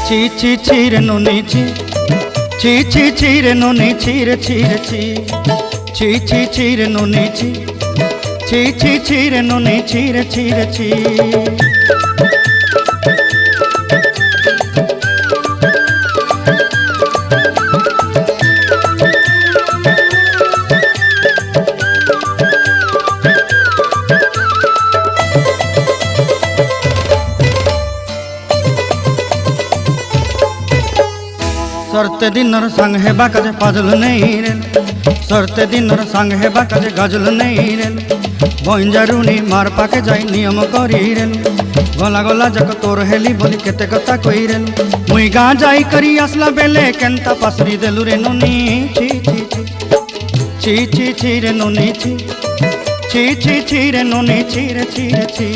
ছি ছি ছি রে নুনি ছি, ছি ছি ছি রে নুনি ছি রে ছি রে ছি, ছি ছি ছি রে নুনি ছি, ছি ছি ছি রে নুনি ছি রে ছি রে ছি। सरते दिनर संग हेबा काजे फाजल नहीं रेल, सरते दिनर संग हेबा काजे गाजल नहीं रेल, बंजारुनी मार पाके जाई नियम करी रेल, गला गला जक तोर हेली बोली केते कथा कई रेल, मुई गाँ जाई करी आसला बेले केंता पासरी देलु रे नुनी ची ची ची ची ची ची रे नुनी ची, ची ची ची रे नुनी ची रे ची रे ची।